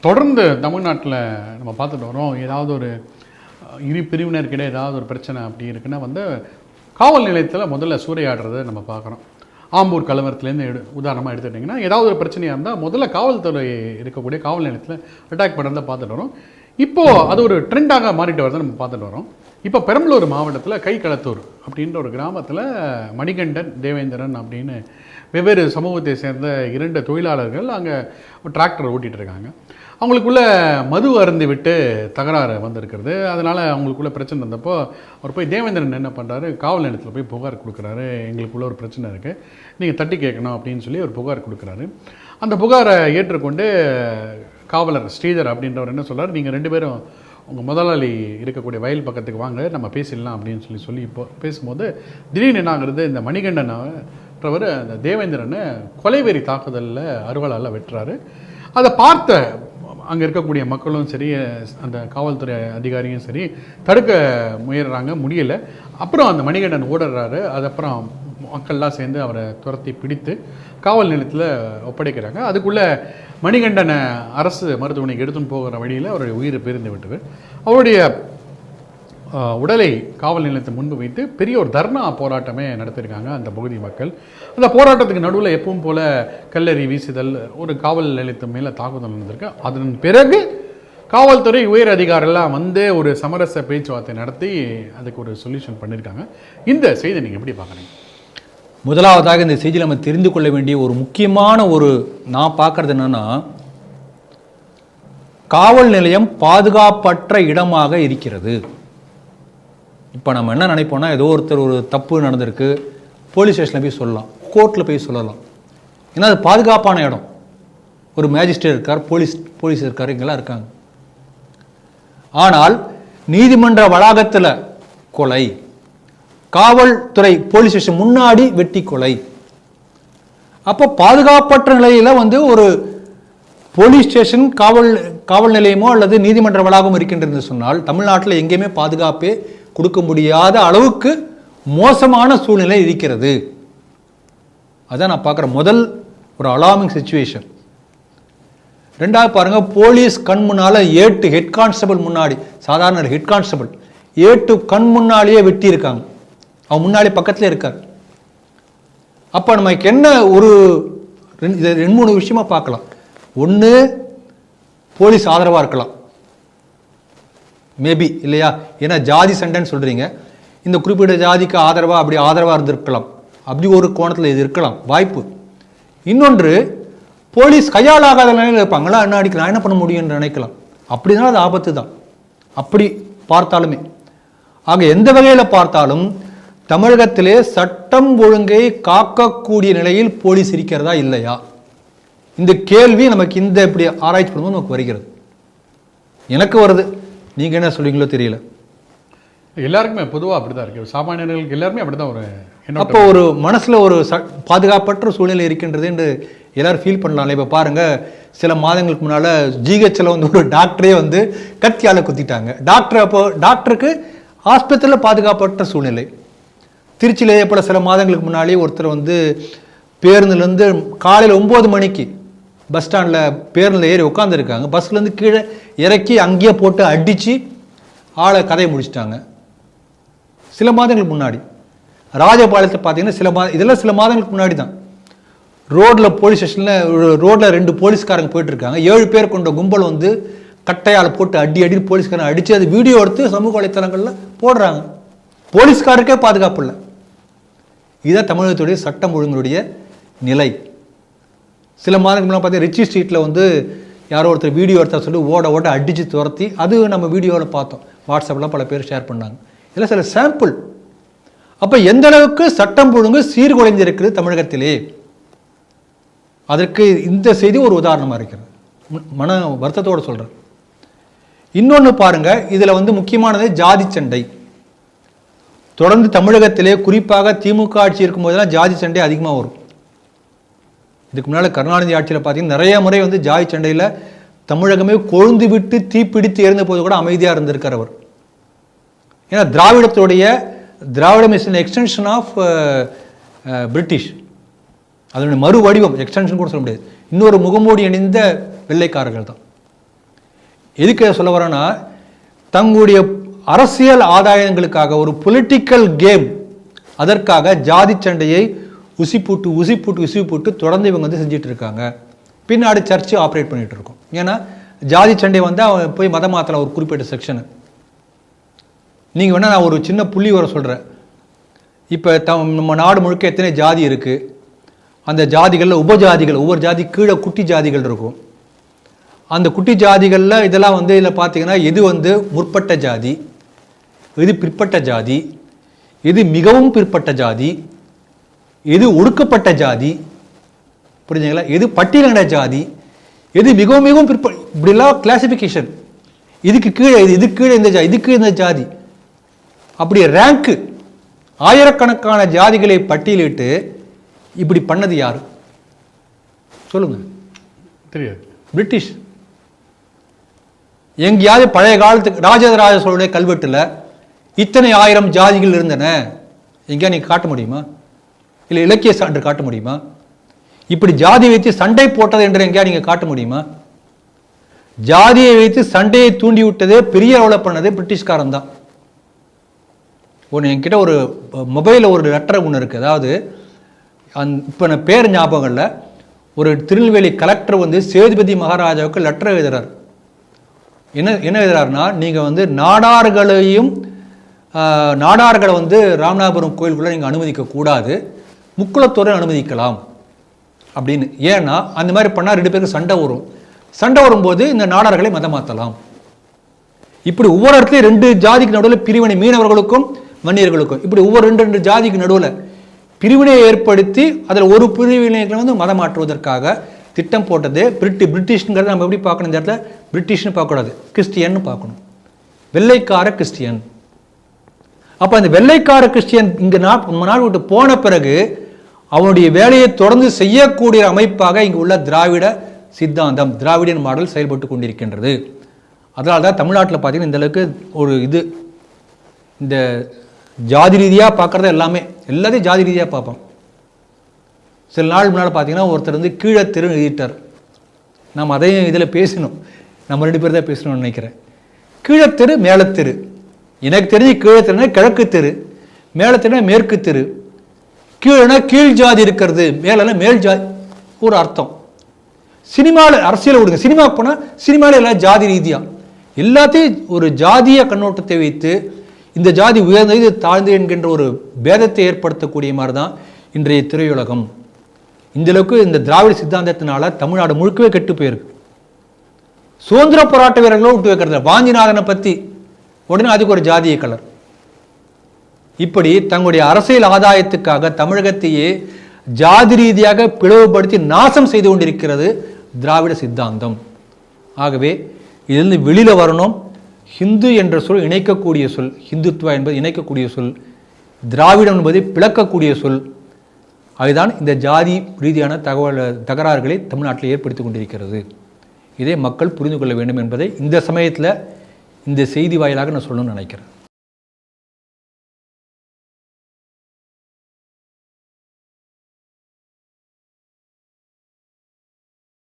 தொடர்ந்து தமிழ்நாட்டில் நம்ம பார்த்துட்டு வரோம். ஏதாவது ஒரு இரு பிரிவினருக்கிடையே ஏதாவது ஒரு பிரச்சனை அப்படி இருக்குன்னா காவல் நிலையத்தில் முதல்ல சூறையாடுறதை நம்ம பார்க்குறோம். ஆம்பூர் கலவரத்துலேருந்து உதாரணமாக எடுத்துக்கிட்டிங்கன்னா ஏதாவது ஒரு பிரச்சனையாக இருந்தால் முதல்ல காவல்துறை இருக்கக்கூடிய காவல் நிலையத்தில் அட்டாக் பண்ணுறதை பார்த்துட்டு வரோம். இப்போது அது ஒரு ட்ரெண்டாக மாறிட்டு வரதை நம்ம பார்த்துட்டு வரோம். இப்போ பெரம்பலூர் மாவட்டத்தில் கைகளத்தூர் அப்படின்ற ஒரு கிராமத்தில் மணிகண்டன், தேவேந்திரன் அப்படின்னு வெவ்வேறு சமூகத்தை சேர்ந்த 2 தொழிலாளர்கள் அங்கே டிராக்டர் ஓட்டிகிட்டு இருக்காங்க. அவங்களுக்குள்ள மது அருந்தி விட்டு தகராறு வந்திருக்கிறது. அதனால் அவங்களுக்குள்ள பிரச்சனை இருந்தப்போ அவர் போய் தேவேந்திரன் என்ன பண்ணுறாரு, காவல் நிலையத்தில் போய் புகார் கொடுக்குறாரு. எங்களுக்குள்ள ஒரு பிரச்சனை இருக்குது, நீங்கள் தட்டி கேட்கணும் அப்படின்னு சொல்லி ஒரு புகார் கொடுக்குறாரு. அந்த புகாரை ஏற்றுக்கொண்டு காவலர் ஸ்ரீதர் அப்படின்றவர் என்ன சொல்கிறார், நீங்கள் 2 பேரும் உங்கள் முதலாளி இருக்கக்கூடிய வயல் பக்கத்துக்கு வாங்க, நம்ம பேசிடலாம் அப்படின்னு சொல்லி இப்போ பேசும்போது திடீர்னு என்னாகிறது, இந்த மணிகண்டன்றவர் அந்த தேவேந்திரனை கொலைவெறி தாக்குதலில் அருவாளால் வெட்டுறாரு. அதை பார்த்த அங்கே இருக்கக்கூடிய மக்களும் சரி, அந்த காவல்துறை அதிகாரியும் சரி தடுக்க முயல்றாங்க, முடியலை. அப்புறம் அந்த மணிகண்டன் ஓடுறாரு. அது அப்புறம் மக்கள்லாம் சேர்ந்து அவரை துரத்தி பிடித்து காவல் நிலையத்தில் ஒப்படைக்கிறாங்க. அதுக்குள்ளே மணிகண்டனை அரசு மருத்துவமனைக்கு எடுத்துன்னு போகிற வழியில் அவருடைய உயிர் பிரிந்து விட்டது. அவருடைய உடலை காவல் நிலையத்தை முன்பு வைத்து பெரிய ஒரு தர்ணா போராட்டமே நடத்தியிருக்காங்க அந்த பகுதி மக்கள். அந்த போராட்டத்துக்கு நடுவில் எப்பவும் போல் கல்லெறி வீசுதல், ஒரு காவல் நிலையத்து மேலே தாக்குதல் நடந்திருக்கு. அதன் பிறகு காவல்துறை உயர் அதிகாரிலாம் ஒரு சமரச பேச்சுவார்த்தை நடத்தி அதுக்கு ஒரு சொல்யூஷன் பண்ணியிருக்காங்க. இந்த செய்தி நீங்கள் எப்படி பார்க்குறீங்க? முதலாவதாக இந்த செய்தியில் நம்ம தெரிந்து கொள்ள வேண்டிய ஒரு முக்கியமான நான் பார்க்குறது என்னென்னா, காவல் நிலையம் பாதுகாப்பற்ற இடமாக இருக்கிறது. இப்போ நம்ம என்ன நினைப்போம்னா, ஏதோ ஒருத்தர் ஒரு தப்பு நடந்திருக்கு, போலீஸ் ஸ்டேஷனில் போய் சொல்லலாம், கோர்ட்டில் போய் சொல்லலாம். ஏன்னா அது பாதுகாப்பான இடம். ஒரு மேஜிஸ்ட்ரேட் இருக்கார், போலீஸ் இருக்கார், இங்கெல்லாம் இருக்காங்க. ஆனால் நீதிமன்ற வளாகத்தில் கொலை, காவல்துறை போலீஸ் ஸ்டேஷன் முன்னாடி வெட்டி கொலை. அப்போ பாதுகாப்பற்ற நிலையில் ஒரு போலீஸ் ஸ்டேஷன் காவல் நிலையமோ அல்லது நீதிமன்ற வளாகம் இருக்கின்றது சொன்னால் தமிழ்நாட்டில் எங்கேயுமே பாதுகாப்பே கொடுக்க முடியாத அளவுக்கு மோசமான சூழ்நிலை இருக்கிறது. அதான் நான் பார்க்குற முதல் ஒரு அலார்மிங் சிச்சுவேஷன். ரெண்டாவது பாருங்க, போலீஸ் கண் முன்னால் 8 ஹெட் கான்ஸ்டபிள் முன்னாடி, சாதாரண ஹெட் கான்ஸ்டபிள் 8 கண் முன்னாலேயே வெட்டி இருக்காங்க. அவன் முன்னாடி பக்கத்தில் இருக்கார். அப்போ நமக்கு என்ன ஒரு 2-3 விஷயமா பார்க்கலாம். ஒன்று, போலீஸ் ஆதரவாக இருக்கலாம், மேபி இல்லையா? ஏன்னா ஜாதி சண்டைன்னு சொல்கிறீங்க, இந்த குறிப்பிட்ட ஜாதிக்கு அப்படி ஆதரவாக இருந்திருக்கலாம், அப்படி ஒரு கோணத்தில் இது இருக்கலாம் வாய்ப்பு. இன்னொன்று, போலீஸ் கையால் ஆகாத நிலையில் இருப்பாங்களா, என்ன அடிக்கலாம், என்ன பண்ண முடியும்னு நினைக்கலாம். அப்படின்னா அது ஆபத்து தான், அப்படி பார்த்தாலுமே. ஆக எந்த வகையில் பார்த்தாலும் தமிழகத்திலே சட்டம் ஒழுங்கை காக்கக்கூடிய நிலையில் போலீஸ் இருக்கிறதா இல்லையா, இந்த கேள்வி நமக்கு இப்படி ஆராய்ச்சி பண்ணும்போது நமக்கு வருகிறது. எனக்கு வருது, நீங்கள் என்ன சொல்றீங்களோ தெரியல. எல்லாருக்குமே பொதுவாக அப்படி தான் இருக்குது, சாமானியர்களுக்கு எல்லாருமே அப்படி தான் ஒரு. அப்போ ஒரு மனசில் ஒரு பாதுகாப்பற்ற சூழ்நிலை இருக்கின்றது என்று எல்லாரும் ஃபீல் பண்ணலாம். இப்போ பாருங்கள், சில மாதங்களுக்கு முன்னால் ஜிஹெச்சில் ஒரு டாக்டரே கத்தியால் குத்திட்டாங்க. டாக்டருக்கு ஆஸ்பத்திரியில் பாதுகாப்பற்ற சூழ்நிலை. திருச்சியிலேயே போல் சில மாதங்களுக்கு முன்னாலே ஒருத்தர் பேருந்துலேருந்து காலையில் 9 மணிக்கு பஸ் ஸ்டாண்டில் பேருந்தில் ஏறி உட்காந்துருக்காங்க. பஸ்லேருந்து கீழே இறக்கி அங்கேயே போட்டு அடித்து ஆளை கதையை முடிச்சிட்டாங்க. சில மாதங்களுக்கு முன்னாடி ராஜபாளையத்தை பார்த்தீங்கன்னா இதெல்லாம் சில மாதங்களுக்கு முன்னாடி தான். ரோட்டில் போலீஸ் ஸ்டேஷனில் ரோட்டில் 2 போலீஸ்காரங்க போயிட்டுருக்காங்க. 7 பேர் கொண்ட கும்பல் கட்டையால் போட்டு அடி போலீஸ்காரங்க அடித்து அது வீடியோ எடுத்து சமூக வலைத்தளங்களில் போடுறாங்க. போலீஸ்காருக்கே பாதுகாப்பு இல்லை. இதுதான் தமிழகத்துடைய சட்டம் ஒழுங்குடைய நிலை. சில மாதங்களுக்கு முன்னாடி பார்த்தீங்கன்னா ரிச்சி ஸ்ட்ரீட்டில் யாரோ ஒருத்தர் வீடியோ எடுத்தா சொல்லி ஓட அடித்து துரத்தி, அது நம்ம வீடியோவில் பார்த்தோம், வாட்ஸ்அப்பில் பல பேர் ஷேர் பண்ணாங்க. இதெல்லாம் சில சாம்பிள். அப்போ எந்த அளவுக்கு சட்டம் ஒழுங்கு சீர்குலைந்திருக்கிறது தமிழகத்திலே, அதற்கு இந்த செய்தி ஒரு உதாரணமாக இருக்கிறது. மன வருத்தத்தோடு சொல்கிறேன். இன்னொன்று பாருங்கள், இதில் முக்கியமானது ஜாதி சண்டை. தொடர்ந்து தமிழகத்திலே குறிப்பாக திமுக ஆட்சி இருக்கும்போதெல்லாம் ஜாதி சண்டை அதிகமாக வரும். இதுக்கு முன்னால் கருணாநிதி ஆட்சியில் பார்த்தீங்கன்னா நிறைய முறை ஜாதி சண்டையில் தமிழகமே கொழுந்து விட்டு தீப்பிடித்து எரிந்த போது கூட அமைதியாக இருந்திருக்கார் அவர். ஏன்னா Dravidam is an extension of British. அதனுடைய மறு வடிவம், எக்ஸ்டென்ஷன் கூட சொல்ல முடியாது, இன்னொரு முகமூடி அணிந்த வெள்ளைக்காரர்கள் தான். எதுக்கு சொல்ல வரேன்னா, தங்களுடைய அரசியல் ஆதாயங்களுக்காக ஒரு பொலிட்டிக்கல் கேம், அதற்காக ஜாதி சண்டையை உசி போட்டு தொடர்ந்து இவங்க வந்து செஞ்சுட்டு இருக்காங்க. பின்னாடி சர்ச்சு ஆப்ரேட் பண்ணிட்டு இருக்கோம். ஏன்னா ஜாதி சண்டை வந்து அவன் போய் மதம் மாற்றலாம் ஒரு குறிப்பிட்ட செக்ஷனு. நீங்கள் வேணால் நான் ஒரு சின்ன புள்ளி வர சொல்கிறேன். இப்போ நம்ம நாடு முழுக்க எத்தனை ஜாதி இருக்குது, அந்த ஜாதிகளில் உபஜாதிகள், ஒவ்வொரு ஜாதி கீழே குட்டி ஜாதிகள் இருக்கும். அந்த குட்டி ஜாதிகளில் இதெல்லாம் வந்து இதில் பார்த்தீங்கன்னா எது வந்து முற்பட்ட ஜாதி, எது பிற்பட்ட ஜாதி, எது மிகவும் பிற்பட்ட ஜாதி, எது ஒடுக்கப்பட்ட ஜாதி, புரிஞ்சுங்களா, எது பட்டியலின ஜாதி, எது மிகவும் மிகவும் இப்படிலாம் கிளாசிஃபிகேஷன். இதுக்கு கீழே இது கீழே இந்த ஜாதி, இதுக்கு இந்த ஜாதி, அப்படி ரேங்க்கு ஆயிரக்கணக்கான ஜாதிகளை பட்டியலிட்டு இப்படி பண்ணது யாரு சொல்லுங்க? தெரியாது. பிரிட்டிஷ். எங்கேயாவது பழைய காலத்துக்கு ராஜராஜ சோழனுடைய கல்வெட்டுல இத்தனை ஆயிரம் ஜாதிகள் இருந்தன எங்கேயா நீங்க காட்ட முடியுமா? இல்லை இலக்கிய சான்று காட்ட முடியுமா? இப்படி ஜாதியை வைத்து சண்டை போட்டது என்று எங்கேயா நீங்க காட்ட முடியுமா? ஜாதியை வைத்து சண்டையை தூண்டி விட்டதே பெரிய அளவில் பண்ணதே பிரிட்டிஷ்காரன் தான். என்கிட்ட ஒரு மொபைலில் ஒரு லெட்டர் ஒன்று இருக்குது. அதாவது இப்போ நான் பேர் ஞாபகம் இல்லை, ஒரு திருநெல்வேலி கலெக்டர் வந்து சேதுபதி மகாராஜாவுக்கு லெட்டர் எழுதுறார். என்ன எழுதுறாருன்னா, நீங்கள் வந்து நாடார்களை வந்து ராமநாதபுரம் கோயிலுக்குள்ளே நீங்கள் அனுமதிக்கக்கூடாது, முக்குளத்தோரை அனுமதிக்கலாம் அப்படின்னு. ஏன்னா அந்த மாதிரி பண்ணால் 2 பேருக்கு சண்டை வரும். சண்டை வரும்போது இந்த நாடார்களை மதம் மாற்றலாம். இப்படி ஒவ்வொரு இடத்துலையும் 2 ஜாதிக்கு நடுவில் பிரிவினை, மீனவர்களுக்கும் வன்னியர்களுக்கும், இப்படி ஒவ்வொரு 2 ஜாதிக்கு நடுவில் பிரிவினையை ஏற்படுத்தி அதில் ஒரு பிரிவினைகளை வந்து மதம் மாற்றுவதற்காக திட்டம் போட்டது பிரிட்டிஷ்ங்கிறத நம்ம எப்படி பார்க்கணும்? இந்த இடத்துல பிரிட்டிஷ்னு பார்க்கக்கூடாது, கிறிஸ்டியன்னு பார்க்கணும். வெள்ளைக்கார கிறிஸ்டியன். அப்போ அந்த வெள்ளைக்கார கிறிஸ்டியன் இங்கே நம்ம நாடு விட்டு போன பிறகு அவனுடைய வேலையை தொடர்ந்து செய்யக்கூடிய அமைப்பாக இங்கு உள்ள திராவிட சித்தாந்தம், திராவிடியன் மாடல் செயல்பட்டு கொண்டிருக்கின்றது. அதனால தான் தமிழ்நாட்டில் பார்த்தீங்கன்னா இந்த அளவுக்கு ஒரு இந்த ஜாதி ரீதியாக பார்க்குறத எல்லாத்தையும் ஜாதி ரீதியாக பார்ப்போம். சில நாள் முன்னால் பார்த்தீங்கன்னா ஒருத்தர் வந்து கீழே தெரு எழுதிட்டார். நம்ம அதையும் இதில் பேசணும், நம்ம 2 பேர் தான் பேசணும்னு நினைக்கிறேன். கீழத்தெரு மேலத்தெரு. எனக்கு தெரிஞ்சு கீழத்தெருனா கிழக்கு தெரு, மேலத்தெருனா மேற்கு தெரு. கீழேனா கீழ் ஜாதி இருக்கிறது, மேலனா மேல் ஜாதி ஒரு அர்த்தம். சினிமாவில் அரசியல் விடுங்க, சினிமா போனால் சினிமாவில் எல்லாம் ஜாதி ரீதியாக எல்லாத்தையும் ஒரு ஜாதிய கண்ணோட்டத்தை வைத்து இந்த ஜாதி உயர்ந்தது இது தாழ்ந்து என்கின்ற ஒரு பேதத்தை ஏற்படுத்தக்கூடிய மாதிரி தான் இன்றைய திரையுலகம். இந்தளவுக்கு இந்த திராவிட சித்தாந்தத்தினால தமிழ்நாடு முழுக்கவே கெட்டு போயிருக்கு. சுதந்திர போராட்ட வீரர்களும் விட்டு வைக்கிறது. வாஞ்சிநாதனை பற்றி உடனே அதுக்கு ஒரு ஜாதிய கலர். இப்படி தங்களுடைய அரசியல் ஆதாயத்துக்காக தமிழகத்தையே ஜாதி ரீதியாக பிளவுபடுத்தி நாசம் செய்து கொண்டிருக்கிறது திராவிட சித்தாந்தம். ஆகவே இதிலிருந்து வெளியில் வரணும். ஹிந்து என்ற சொல் இணைக்கக்கூடிய சொல், ஹிந்துத்வா என்பது இணைக்கக்கூடிய சொல், திராவிடம் என்பது பிளக்கக்கூடிய சொல். அதுதான் இந்த ஜாதி ரீதியான தகராறுகளை தமிழ்நாட்டில் ஏற்படுத்தி கொண்டிருக்கிறது. இதை மக்கள் புரிந்து கொள்ள வேண்டும் என்பதை இந்த சமயத்தில் இந்த செய்தி வாயிலாக நான் சொல்லணும்னு நினைக்கிறேன்.